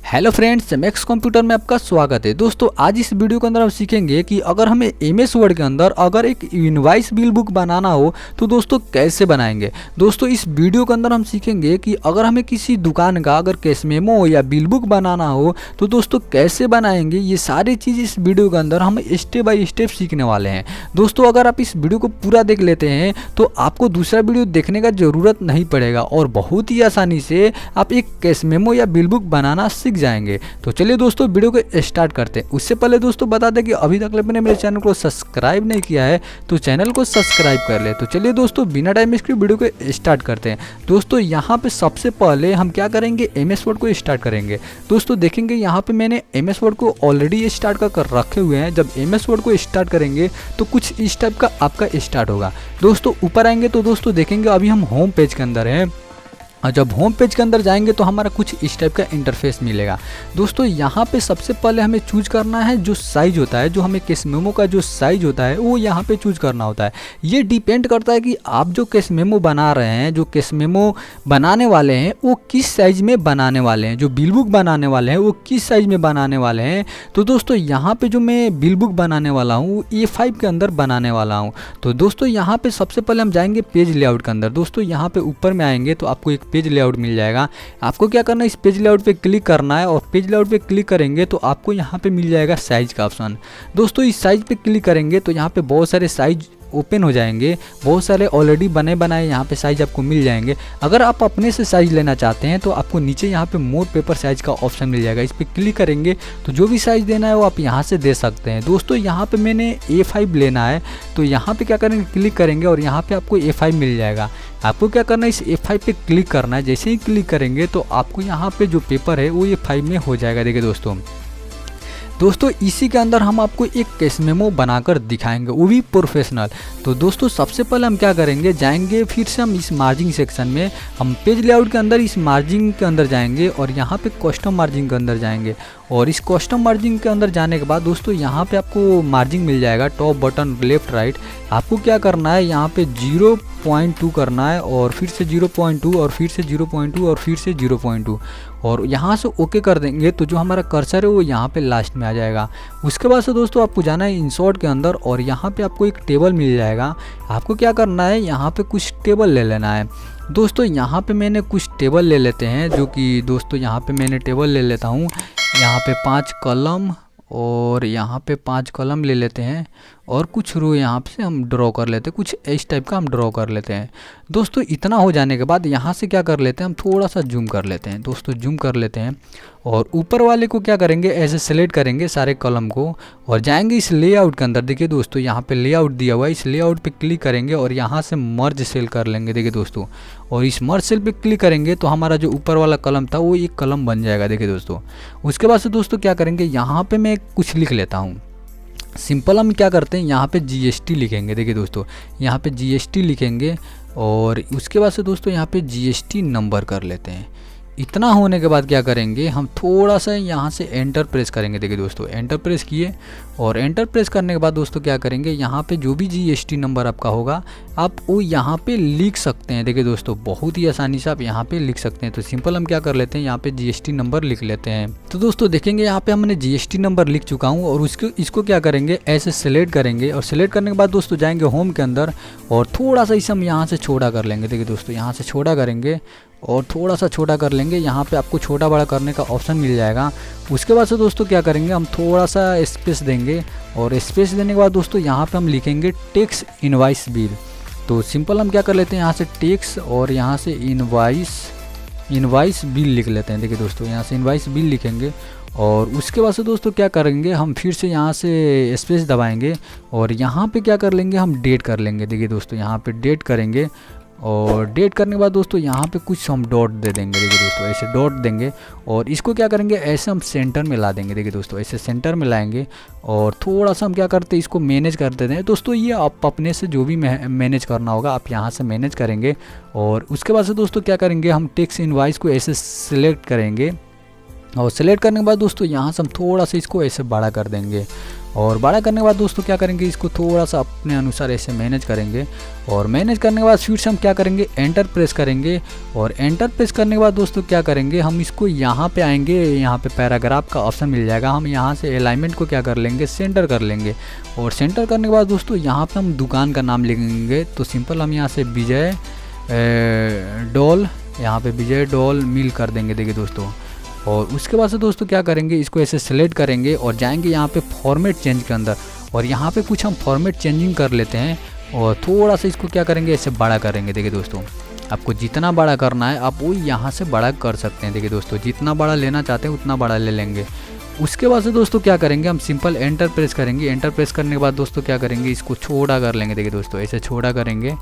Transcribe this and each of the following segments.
Hello friends, max computer में आपका स्वागत है। दोस्तों आज इस वीडियो के अंदर हम सीखेंगे कि अगर हमें एमएस वर्ड के अंदर अगर एक इनवॉइस बिल बुक बनाना हो तो दोस्तों कैसे बनाएंगे। दोस्तों इस वीडियो के अंदर हम सीखेंगे कि अगर हमें किसी दुकान का अगर कैश मेमो या बिल बुक बनाना हो तो दोस्तों कैसे बनाएंगे। ये सारी चीज़ इस वीडियो के अंदर हम स्टेप बाय स्टेप सीखने वाले हैं। दोस्तों अगर आप इस वीडियो को पूरा देख लेते हैं तो आपको दूसरा वीडियो देखने का ज़रूरत नहीं पड़ेगा और बहुत ही आसानी से आप एक कैश मेमो या बिल बुक बनाना सीख जाएंगे। तो चलिए दोस्तों वीडियो को स्टार्ट करते हैं। उससे पहले दोस्तों बता दें कि अभी तक आपने मेरे चैनल को सब्सक्राइब नहीं किया है तो चैनल को सब्सक्राइब कर ले। तो चलिए दोस्तों बिना टाइम वेस्ट के वीडियो को स्टार्ट करते हैं। दोस्तों यहाँ पे सबसे पहले हम क्या करेंगे, एमएस वर्ड को स्टार्ट करेंगे। दोस्तों देखेंगे यहाँ पे मैंने एमएस वर्ड को ऑलरेडी स्टार्ट कर रखे हुए हैं। जब एमएस वर्ड को स्टार्ट करेंगे तो कुछ इस टाइप का आपका स्टार्ट होगा। दोस्तों ऊपर आएंगे तो दोस्तों देखेंगे अभी हम होम पेज के अंदर हैं। जब होम पेज के अंदर जाएंगे तो हमारा कुछ इस टाइप का इंटरफेस मिलेगा। दोस्तों यहाँ पे सबसे पहले हमें चूज करना है जो साइज होता है, जो हमें कैश मेमो का जो साइज होता है वो यहाँ पे चूज करना होता है। ये डिपेंड करता है कि आप जो कैश मेमो बना रहे हैं, जो कैश मेमो बनाने वाले हैं वो किस साइज में बनाने वाले हैं, जो बिल बुक बनाने वाले हैं वो किस साइज में बनाने वाले हैं। तो दोस्तों यहाँ पे जो मैं बिल बुक बनाने वाला हूँ A5 के अंदर बनाने वाला हूँ। तो दोस्तों यहाँ पे सबसे पहले हम जाएंगे पेज लेआउट के अंदर। दोस्तों यहाँ पे ऊपर में आएंगे तो आपको एक पेज लेआउट मिल जाएगा। आपको क्या करना है, इस पेज लेआउट पे क्लिक करना है और पेज लेआउट पे क्लिक करेंगे तो आपको यहाँ पे मिल जाएगा साइज का ऑप्शन। दोस्तों इस साइज पे क्लिक करेंगे तो यहाँ पे बहुत सारे साइज ओपन हो जाएंगे, बहुत सारे ऑलरेडी बने बनाए यहाँ पे साइज आपको मिल जाएंगे। अगर आप अपने से साइज लेना चाहते हैं तो आपको नीचे यहाँ पे मोर पेपर साइज का ऑप्शन मिल जाएगा। इस पर क्लिक करेंगे तो जो भी साइज देना है वो आप यहाँ से दे सकते हैं। दोस्तों यहाँ पे मैंने A5 लेना है तो यहाँ पे क्या करेंगे, क्लिक करेंगे और यहाँ पे आपको A5 मिल जाएगा। आपको क्या करना है, इस A5 पे क्लिक करना है। जैसे ही क्लिक करेंगे तो आपको यहाँ पे जो पेपर है वो A5 में हो जाएगा। देखिए दोस्तों इसी के अंदर हम आपको एक कैश मेमो बनाकर दिखाएंगे, वो भी प्रोफेशनल। तो दोस्तों सबसे पहले हम क्या करेंगे, जाएंगे फिर से हम इस मार्जिन सेक्शन में, हम पेज लेआउट के अंदर इस मार्जिन के अंदर जाएंगे और यहाँ पे कस्टम मार्जिन के अंदर जाएंगे। और इस कस्टम मार्जिन के अंदर जाने के बाद दोस्तों यहाँ पे आपको मार्जिन मिल जाएगा, टॉप बटन लेफ्ट राइट। आपको क्या करना है, यहाँ पे 0.2 करना है और फिर से 0.2 और फिर से 0.2 और फिर से 0.2 और यहाँ से ओके कर देंगे तो जो हमारा कर्सर है वो यहाँ पे लास्ट में आ जाएगा। उसके बाद से दोस्तों आपको जाना है इंसर्ट के अंदर और यहाँ पे आपको एक टेबल मिल जाएगा। आपको क्या करना है, यहाँ पे कुछ टेबल ले लेना है। दोस्तों यहाँ पे मैंने कुछ टेबल ले लेते हैं, जो कि दोस्तों यहाँ पे मैंने टेबल ले लेता हूँ। यहाँ पे 5 कॉलम और यहाँ पे 5 कॉलम ले लेते हैं और कुछ रो यहाँ से हम ड्रॉ कर लेते हैं, कुछ इस टाइप का हम ड्रॉ कर लेते हैं। दोस्तों इतना हो जाने के बाद यहाँ से क्या कर लेते हैं, हम थोड़ा सा जूम कर लेते हैं। दोस्तों जूम कर लेते हैं और ऊपर वाले को क्या करेंगे, ऐसे सेलेक्ट करेंगे सारे कॉलम को और जाएंगे इस लेआउट के अंदर। देखिए दोस्तों यहाँ पे लेआउट दिया हुआ है, इस लेआउट पे क्लिक करेंगे और यहाँ से मर्ज सेल कर लेंगे। देखिए दोस्तों, और इस मर्ज सेल पे क्लिक करेंगे तो हमारा जो ऊपर वाला कलम था वो एक कलम बन जाएगा। देखिए दोस्तों उसके बाद से दोस्तों क्या करेंगे, यहाँ पे मैं कुछ लिख लेता हूँ। सिंपल हम क्या करते हैं, यहाँ पे GST लिखेंगे। देखिए दोस्तों यहाँ पे GST लिखेंगे और उसके बाद से दोस्तों यहाँ पे GST नंबर कर लेते हैं। इतना होने के बाद क्या करेंगे, हम थोड़ा सा यहाँ से एंटर प्रेस करेंगे। देखिए दोस्तों एंटर प्रेस किए और एंटर प्रेस करने के बाद दोस्तों क्या करेंगे, यहाँ पे जो भी GST नंबर आपका होगा आप वो यहाँ पे लिख सकते हैं। देखिए दोस्तों बहुत ही आसानी से आप यहाँ पे लिख सकते हैं। तो सिंपल हम क्या कर लेते हैं, यहाँ पे GST नंबर लिख लेते हैं। तो दोस्तों देखेंगे यहाँ पे हमने GST नंबर लिख चुका हूँ और इसको क्या करेंगे, ऐसे सेलेक्ट करेंगे और सेलेक्ट करने के बाद दोस्तों जाएंगे होम के अंदर और थोड़ा सा इसे हम यहाँ से छोटा कर लेंगे। देखिए दोस्तों यहाँ से छोटा करेंगे और थोड़ा सा छोटा कर लेंगे। यहाँ पे आपको छोटा बड़ा करने का ऑप्शन मिल जाएगा। उसके बाद से दोस्तों क्या करेंगे, हम थोड़ा सा स्पेस देंगे और स्पेस देने के बाद दोस्तों यहाँ पे हम लिखेंगे टैक्स इनवॉइस बिल। तो सिंपल हम क्या कर लेते हैं, यहाँ से टैक्स और यहाँ से इनवॉइस बिल लिख लेते हैं। देखिए दोस्तों यहाँ से इनवॉइस बिल लिखेंगे और उसके बाद से दोस्तों क्या करेंगे, हम फिर से यहाँ से स्पेस दबाएंगे और यहाँ पे क्या कर लेंगे, हम डेट कर लेंगे। देखिए दोस्तों यहाँ पे डेट करेंगे और डेट करने के बाद दोस्तों यहाँ पे कुछ हम डॉट दे देंगे। देखिए दोस्तों ऐसे डॉट देंगे और इसको क्या करेंगे, ऐसे हम सेंटर में ला देंगे। देखिए दोस्तों ऐसे सेंटर में लाएंगे और थोड़ा सा हम क्या करते हैं, इसको मैनेज कर देते हैं। दोस्तों ये आप अपने से जो भी मैनेज करना होगा आप यहाँ से मैनेज करेंगे। और उसके बाद से दोस्तों क्या करेंगे, हम टैक्स इनवॉइस को ऐसे सिलेक्ट करेंगे और सेलेक्ट करने के बाद दोस्तों यहाँ से हम थोड़ा सा इसको ऐसे बड़ा कर देंगे और बड़ा करने के बाद दोस्तों क्या करेंगे, इसको थोड़ा सा अपने अनुसार ऐसे मैनेज करेंगे। और मैनेज करने के बाद फिर से हम क्या करेंगे, एंटर प्रेस करेंगे। और एंटर प्रेस करने के बाद दोस्तों क्या करेंगे, हम इसको यहाँ पे आएंगे, यहाँ पे पैराग्राफ का ऑप्शन मिल जाएगा। हम यहाँ से अलाइनमेंट को क्या कर लेंगे, सेंटर कर लेंगे। और सेंटर करने के बाद दोस्तों यहाँ पे हम दुकान का नाम लिखेंगे। तो सिंपल हम यहाँ से विजय डॉल, यहाँ पे विजय डॉल मिल कर देंगे। देखिए दोस्तों, और उसके बाद से दोस्तों क्या करेंगे, इसको ऐसे सेलेक्ट करेंगे और जाएंगे यहाँ पे फॉर्मेट चेंज के अंदर। और यहाँ पे कुछ हम फॉर्मेट चेंजिंग कर लेते हैं और थोड़ा सा इसको क्या करेंगे, ऐसे बड़ा करेंगे। देखिए दोस्तों, आपको जितना बड़ा करना है आप वो यहाँ से बड़ा कर सकते हैं। देखिए दोस्तों, जितना बड़ा लेना चाहते हैं उतना बड़ा ले लेंगे। उसके बाद से दोस्तों क्या करेंगे, हम सिंपल एंटर प्रेस करेंगे। एंटर प्रेस करने के बाद दोस्तों क्या करेंगे, इसको छोटा कर लेंगे। देखिए दोस्तों, ऐसे छोटा करेंगे।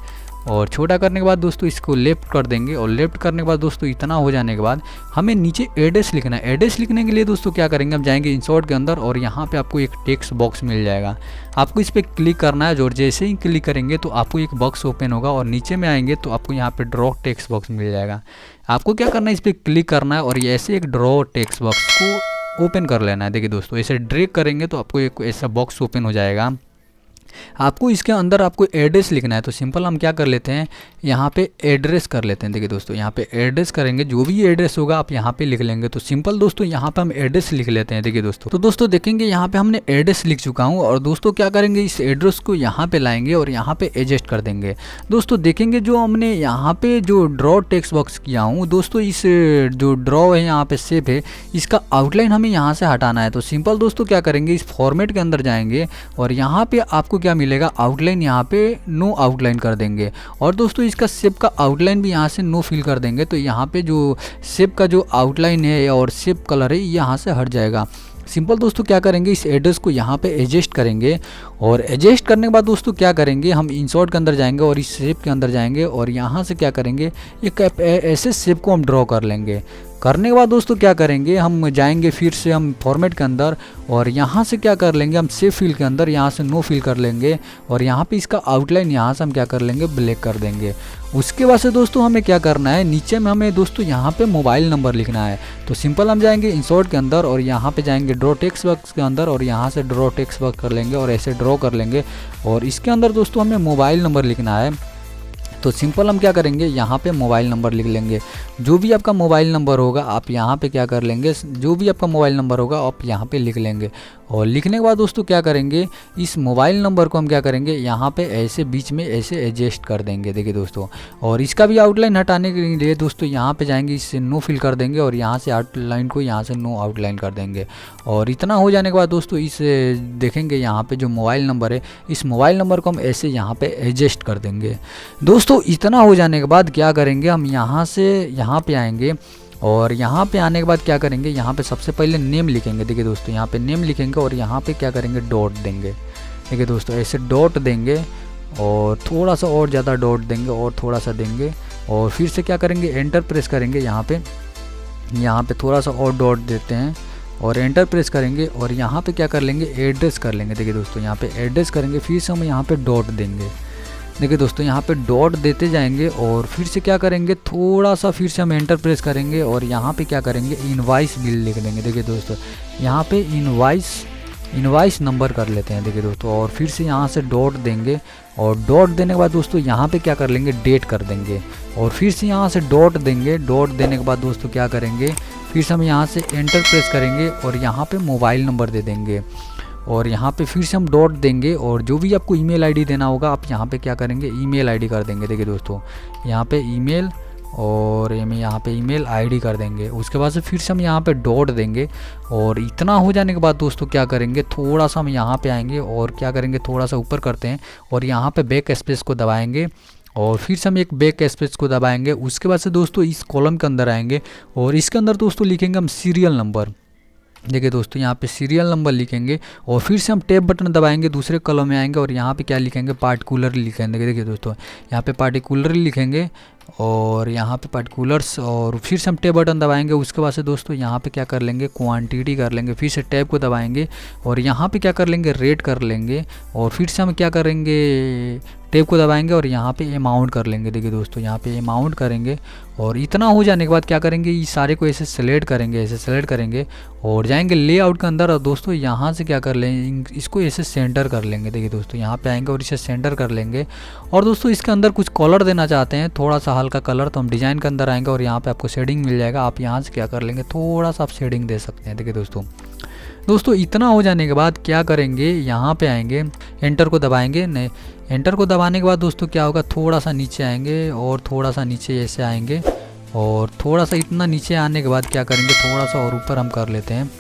और छोटा करने के बाद दोस्तों इसको लेफ्ट कर देंगे। और लेफ्ट करने के बाद दोस्तों इतना हो जाने के बाद हमें नीचे एड्रेस लिखना है। एड्रेस लिखने के लिए दोस्तों क्या करेंगे, हम जाएंगे इंसर्ट के अंदर और यहाँ पे आपको एक टेक्स्ट बॉक्स मिल जाएगा। आपको इस पर क्लिक करना है। और जैसे ही क्लिक करेंगे तो आपको एक बॉक्स ओपन होगा और नीचे में आएंगे तो आपको यहाँ पे ड्रॉ टेक्स्ट बॉक्स मिल जाएगा। आपको क्या करना है, इस पर क्लिक करना है और ऐसे एक ड्रॉ टेक्स्ट बॉक्स को ओपन कर लेना है। देखिए दोस्तों, ऐसे ड्रैग करेंगे तो आपको एक ऐसा बॉक्स ओपन हो जाएगा। आपको इसके अंदर आपको एड्रेस लिखना है। तो सिंपल हम क्या कर लेते हैं, यहाँ पे एड्रेस कर लेते हैं। देखिए दोस्तों, यहाँ पे एड्रेस करेंगे, जो भी एड्रेस होगा आप यहाँ पे लिख लेंगे। तो सिंपल दोस्तों यहाँ पे हम एड्रेस लिख लेते हैं। देखिए दोस्तों, तो दोस्तों देखेंगे यहाँ पे हमने एड्रेस लिख चुका हूँ। और दोस्तों क्या करेंगे, इस एड्रेस को यहाँ पे लाएंगे और यहाँ पे एडजस्ट कर देंगे। दोस्तों देखेंगे जो हमने यहाँ पे जो ड्रॉ टेक्स्ट बॉक्स किया हूँ दोस्तों, इस जो ड्रॉ है यहाँ पे सेव है, इसका आउटलाइन हमें यहाँ से हटाना है। तो सिंपल दोस्तों क्या करेंगे, इस फॉर्मेट के अंदर जाएंगे और यहाँ पे आपको क्या मिलेगा, आउटलाइन यहाँ पे नो आउटलाइन कर देंगे। और दोस्तों इसका शेप का आउटलाइन भी यहाँ से नो फिल कर देंगे। तो यहाँ पे जो शेप का जो आउटलाइन है और शेप कलर है यहाँ से हट जाएगा। सिंपल दोस्तों क्या करेंगे, इस एड्रेस को यहाँ पे एडजस्ट करेंगे। और एडजस्ट करने के बाद दोस्तों क्या करेंगे, हम इंसर्ट के अंदर जाएंगे और इस शेप के अंदर जाएंगे और यहाँ से क्या करेंगे, एक ऐसे शेप को हम ड्रॉ कर लेंगे। करने के बाद दोस्तों क्या करेंगे, हम जाएंगे फिर से हम फॉर्मेट के अंदर और यहाँ से क्या कर लेंगे, हम सेव फिल के अंदर यहाँ से नो फिल कर लेंगे। और यहाँ पे इसका आउटलाइन यहाँ से हम क्या कर लेंगे, ब्लैक कर देंगे। उसके बाद से दोस्तों हमें क्या करना है, नीचे में हमें दोस्तों यहाँ पे मोबाइल नंबर लिखना है। तो सिंपल हम जाएंगे इंसर्ट के अंदर और यहाँ पे जाएंगे ड्रॉ टेक्स्ट बॉक्स के अंदर और यहाँ से ड्रॉ टेक्स्ट बॉक्स कर लेंगे और ऐसे ड्रॉ कर लेंगे। और इसके अंदर दोस्तों हमें मोबाइल नंबर लिखना है। तो सिंपल हम क्या करेंगे, यहाँ पे मोबाइल नंबर लिख लेंगे। जो भी आपका मोबाइल नंबर होगा आप यहाँ पे क्या कर लेंगे, जो भी आपका मोबाइल नंबर होगा आप यहाँ पे लिख लेंगे। और लिखने के बाद दोस्तों क्या करेंगे, इस मोबाइल नंबर को हम क्या करेंगे, यहाँ पे ऐसे बीच में ऐसे एडजस्ट कर देंगे। देखिए दोस्तों, और इसका भी आउटलाइन हटाने के लिए दोस्तों यहाँ पे जाएंगे, इससे नो फिल कर देंगे और यहाँ से आउटलाइन को यहाँ से नो आउटलाइन कर देंगे। और इतना हो जाने के बाद दोस्तों इस देखेंगे यहाँ पे जो मोबाइल नंबर है, इस मोबाइल नंबर को हम ऐसे यहाँ पे एडजस्ट कर देंगे। दोस्तों इतना हो जाने के बाद क्या करेंगे, हम यहाँ से यहाँ पे आएंगे और यहाँ पे आने के बाद क्या करेंगे, यहाँ पे सबसे पहले नेम लिखेंगे। देखिए दोस्तों, यहाँ पे नेम लिखेंगे और यहाँ पे क्या करेंगे, डॉट देंगे। देखिए दोस्तों, ऐसे डॉट देंगे और थोड़ा सा और ज़्यादा डॉट देंगे और थोड़ा सा देंगे। और फिर से क्या करेंगे, एंटर प्रेस करेंगे। यहाँ पे थोड़ा सा और डॉट देते हैं और एंटर प्रेस करेंगे और यहाँ पे क्या कर लेंगे, एड्रेस कर लेंगे। देखिए दोस्तों, यहाँ पे एड्रेस करेंगे, फिर से हम यहाँ पे डॉट देंगे। देखिए दोस्तों, यहाँ पे डॉट देते जाएंगे और फिर से क्या करेंगे, थोड़ा सा फिर से हम एंटर प्रेस करेंगे और यहाँ पे क्या करेंगे, इनवाइस बिल लिख देंगे। देखिए दोस्तों, यहाँ पे इनवाइस नंबर कर लेते हैं। देखिए दोस्तों, और फिर से यहाँ से डॉट देंगे और डॉट देने के बाद दोस्तों यहाँ पे क्या कर लेंगे, डेट कर देंगे। और फिर से यहाँ से डॉट देंगे। डॉट देने के बाद दोस्तों क्या करेंगे, फिर से हम यहाँ से एंटर प्रेस करेंगे और यहाँ पे मोबाइल नंबर दे देंगे। और यहाँ पे फिर से हम डॉट देंगे और जो भी आपको ईमेल आईडी देना होगा आप यहाँ पे क्या करेंगे, ईमेल आईडी कर देंगे। देखिए दोस्तों, यहाँ पे ईमेल और यहाँ पे ईमेल आईडी कर देंगे। उसके बाद से फिर से हम यहाँ पे डॉट देंगे। और इतना हो जाने के बाद दोस्तों क्या करेंगे, थोड़ा सा हम यहाँ पे आएंगे और क्या करेंगे, थोड़ा सा ऊपर करते हैं और यहाँ पे बैक स्पेस को दबाएंगे और फिर से हम एक बैक स्पेस को दबाएंगे। उसके बाद से दोस्तों इस कॉलम के अंदर आएंगे और इसके अंदर दोस्तों लिखेंगे हम सीरियल नंबर। देखिए दोस्तों, यहाँ पे सीरियल नंबर लिखेंगे और फिर से हम टैब बटन दबाएंगे, दूसरे कॉलम में आएंगे और यहाँ पे क्या लिखेंगे, पार्टिकुलर लिखेंगे। देखिए दोस्तों, यहाँ पे पार्टिकुलर लिखेंगे और यहाँ पे पर्टिकुलर्स, और फिर से हम टैब बटन दबाएंगे। उसके बाद से दोस्तों यहाँ पे क्या कर लेंगे, क्वांटिटी कर लेंगे, फिर से टैब को दबाएंगे और यहाँ पे क्या कर लेंगे, रेट कर लेंगे। और फिर से हम क्या करेंगे, टैब को दबाएंगे और यहाँ पे अमाउंट कर लेंगे। देखिए दोस्तों यहाँ पे अमाउंट करेंगे और इतना हो जाने के बाद क्या करेंगे, ये सारे को ऐसे सेलेक्ट करेंगे, ऐसे सेलेक्ट करेंगे और जाएंगे लेआउट के अंदर। और दोस्तों यहाँ से क्या कर लेंगे, इसको ऐसे सेंटर कर लेंगे। देखिए दोस्तों यहाँ पे आएंगे और इसे सेंटर कर लेंगे। और दोस्तों इसके अंदर कुछ कलर देना चाहते हैं, थोड़ा सा हल्का कलर, तो हम डिज़ाइन के अंदर आएंगे और यहाँ पे आपको शेडिंग मिल जाएगा। आप यहाँ से क्या कर लेंगे, थोड़ा सा आप शेडिंग दे सकते हैं। देखिए दोस्तों इतना हो जाने के बाद क्या करेंगे, यहाँ पे आएंगे, एंटर को दबाएंगे। नहीं, एंटर को दबाने के बाद दोस्तों क्या होगा, थोड़ा सा नीचे आएंगे और थोड़ा सा नीचे ऐसे आएंगे और थोड़ा सा इतना नीचे आने के बाद क्या करेंगे, थोड़ा सा और ऊपर हम कर लेते हैं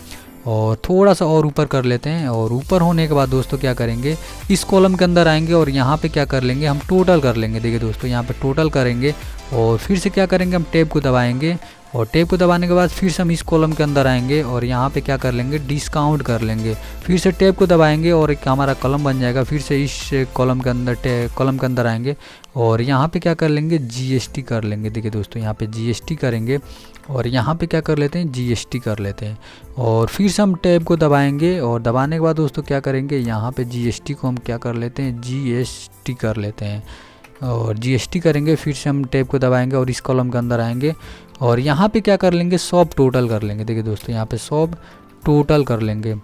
और थोड़ा सा और ऊपर कर लेते हैं। और ऊपर होने के बाद दोस्तों क्या करेंगे, इस कॉलम के अंदर आएंगे और यहाँ पे क्या कर लेंगे, हम टोटल कर लेंगे। देखिए दोस्तों यहाँ पे टोटल करेंगे और फिर से क्या करेंगे, हम टैब को दबाएंगे और टैब को दबाने के बाद फिर से हम इस कॉलम के अंदर आएंगे और यहाँ पे क्या कर लेंगे, डिस्काउंट कर लेंगे। फिर से टैब को दबाएंगे और एक हमारा कॉलम बन जाएगा। फिर से इस कॉलम के अंदर आएंगे और यहाँ पे क्या कर लेंगे, जीएसटी कर लेंगे। देखिए दोस्तों यहाँ पे जीएसटी करेंगे और यहाँ पे क्या कर लेते हैं, जीएसटी कर लेते हैं। और फिर से हम टैब को दबाएंगे और दबाने के बाद दोस्तों क्या करेंगे, यहाँ पे जीएसटी को हम क्या कर लेते हैं, जीएसटी कर लेते हैं और जीएसटी करेंगे। फिर से हम टैब को दबाएंगे और इस कॉलम के अंदर आएंगे और यहाँ पे क्या कर लेंगे, सब टोटल कर लेंगे। देखिए दोस्तों यहाँ पे सब टोटल कर लेंगे।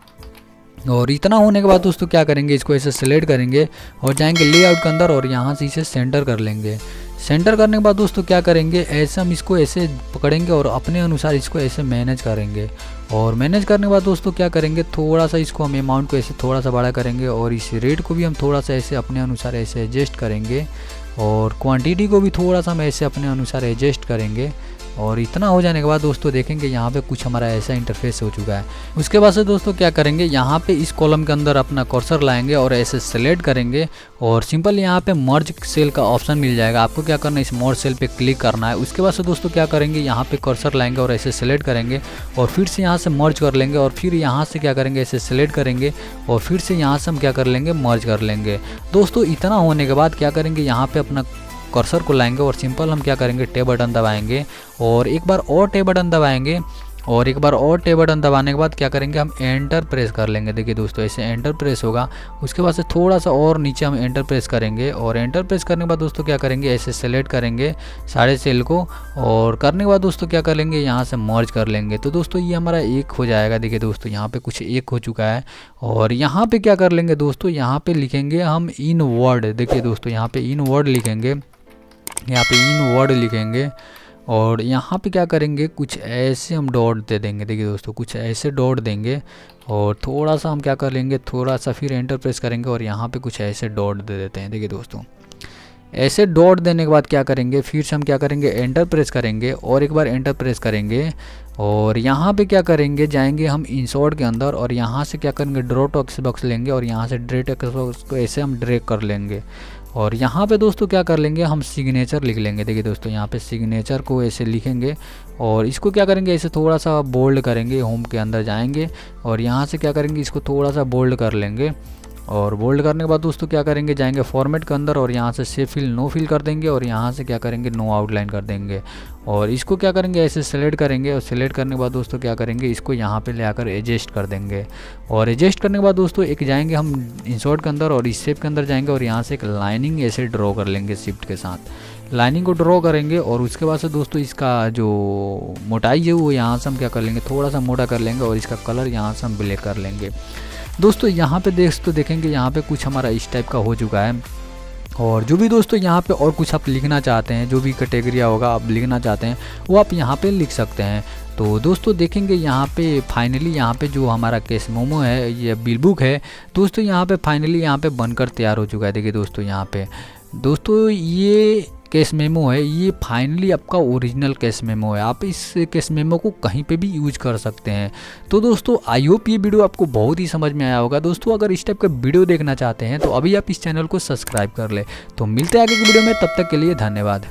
और इतना होने के बाद दोस्तों क्या करेंगे, इसको ऐसे सेलेक्ट करेंगे और जाएंगे लेआउट के अंदर और यहाँ से इसे सेंटर कर लेंगे। सेंटर करने के बाद दोस्तों क्या करेंगे, ऐसे हम इसको ऐसे पकड़ेंगे और अपने अनुसार इसको ऐसे मैनेज करेंगे। और मैनेज करने के बाद दोस्तों क्या करेंगे, थोड़ा सा इसको हम अमाउंट को ऐसे थोड़ा सा बड़ा करेंगे और इस रेट को भी हम थोड़ा सा ऐसे अपने अनुसार ऐसे एडजस्ट करेंगे और क्वांटिटी को भी थोड़ा सा हम ऐसे अपने अनुसार एडजस्ट करेंगे। और इतना हो जाने के बाद दोस्तों देखेंगे यहाँ पे कुछ हमारा ऐसा इंटरफेस हो चुका है। उसके बाद से दोस्तों क्या करेंगे, यहाँ पे इस कॉलम के अंदर अपना कर्सर लाएंगे और ऐसे सेलेक्ट करेंगे और सिंपल यहाँ पे मर्ज सेल का ऑप्शन मिल जाएगा। आपको क्या करना है, इस मर्ज सेल पे क्लिक करना है। उसके बाद से दोस्तों क्या करेंगे, यहाँ पे कर्सर लाएंगे और ऐसे सेलेक्ट करेंगे और फिर से यहाँ से मर्ज कर लेंगे और फिर यहाँ से क्या करेंगे, ऐसे सेलेक्ट करेंगे और फिर से यहाँ से हम क्या कर लेंगे, मर्ज कर लेंगे। दोस्तों इतना होने के बाद क्या करेंगे, यहाँ पे अपना कर्सर को लाएंगे और सिंपल हम क्या करेंगे, टैब बटन दबाएंगे और एक बार और टैब बटन दबाएंगे और एक बार और टैब बटन दबाने के बाद क्या करेंगे, हम एंटर प्रेस कर लेंगे। देखिए दोस्तों ऐसे एंटर प्रेस होगा। उसके बाद से थोड़ा सा और नीचे हम एंटर प्रेस करेंगे और एंटर प्रेस करने के बाद दोस्तों क्या करेंगे, ऐसे सेलेक्ट करेंगे सारे सेल को और करने के बाद दोस्तों क्या कर लेंगे, यहाँ से मर्ज कर लेंगे। तो दोस्तों ये हमारा एक हो जाएगा। देखिए दोस्तों यहाँ पे कुछ एक हो चुका है और यहाँ पे क्या कर लेंगे दोस्तों, यहाँ पे लिखेंगे हम इन वर्ड। देखिए दोस्तों यहाँ पे इन वर्ड लिखेंगे, यहाँ पे इन वर्ड लिखेंगे और यहाँ पे क्या करेंगे, कुछ ऐसे हम डॉट दे देंगे। देखिए दोस्तों कुछ ऐसे डॉट देंगे और थोड़ा सा हम क्या कर लेंगे, थोड़ा सा फिर एंटर प्रेस करेंगे और यहाँ पे कुछ ऐसे डॉट दे देते हैं। देखिए दोस्तों ऐसे डॉट देने के बाद क्या करेंगे, फिर से हम क्या करेंगे, एंटर प्रेस करेंगे और एक बार एंटर प्रेस करेंगे और यहाँ पे क्या करेंगे, जाएंगे हम इंसर्ट के अंदर और यहाँ से क्या करेंगे, ड्रॉ टेक्स्ट बॉक्स लेंगे और यहाँ से ड्रॉ टेक्स्ट बॉक्स को ऐसे हम ड्रैग कर लेंगे और यहाँ पे दोस्तों क्या कर लेंगे, हम सिग्नेचर लिख लेंगे। देखिए दोस्तों यहाँ पे सिग्नेचर को ऐसे लिखेंगे और इसको क्या करेंगे, ऐसे थोड़ा सा बोल्ड करेंगे। होम के अंदर जाएंगे और यहाँ से क्या करेंगे, इसको थोड़ा सा बोल्ड कर लेंगे और बोल्ड करने के बाद दोस्तों क्या करेंगे, जाएंगे फॉर्मेट के अंदर और यहाँ से सेव फिल नो फिल कर देंगे और यहाँ से क्या करेंगे, नो आउटलाइन कर देंगे और इसको क्या करेंगे, ऐसे सेलेक्ट करेंगे और सेलेक्ट करने के बाद दोस्तों क्या करेंगे, इसको यहाँ पे ले आकर एडजस्ट कर देंगे और एडजस्ट करने के बाद दोस्तों एक जाएंगे हम इंसर्ट के अंदर और इस शेप के अंदर जाएंगे और यहाँ से एक लाइनिंग ऐसे ड्रॉ कर लेंगे। शिफ्ट के साथ लाइनिंग को ड्रॉ करेंगे और उसके बाद से दोस्तों इसका जो मोटाई है वो यहाँ से हम क्या कर लेंगे, थोड़ा सा मोटा कर लेंगे और इसका कलर यहाँ से हम ब्लैक कर लेंगे। दोस्तों यहाँ पे देखेंगे यहाँ पे कुछ हमारा इस टाइप का हो चुका है और जो भी दोस्तों यहाँ पे और कुछ आप लिखना चाहते हैं, जो भी कैटेगरी होगा आप लिखना चाहते हैं वो आप यहाँ पे लिख सकते हैं। तो दोस्तों देखेंगे यहाँ पे फाइनली यहाँ पे जो हमारा केस मोमो है, ये बिल बुक है दोस्तों, यहाँ पे फाइनली यहाँ पे बनकर तैयार हो चुका है। देखिए दोस्तों यहाँ पे दोस्तों ये केस मेमो है, ये फाइनली आपका ओरिजिनल केस मेमो है। आप इस केस मेमो को कहीं पे भी यूज कर सकते हैं। तो दोस्तों आई होप ये वीडियो आपको बहुत ही समझ में आया होगा। दोस्तों अगर इस टाइप का वीडियो देखना चाहते हैं तो अभी आप इस चैनल को सब्सक्राइब कर ले। तो मिलते हैं आगे की वीडियो में, तब तक के लिए धन्यवाद।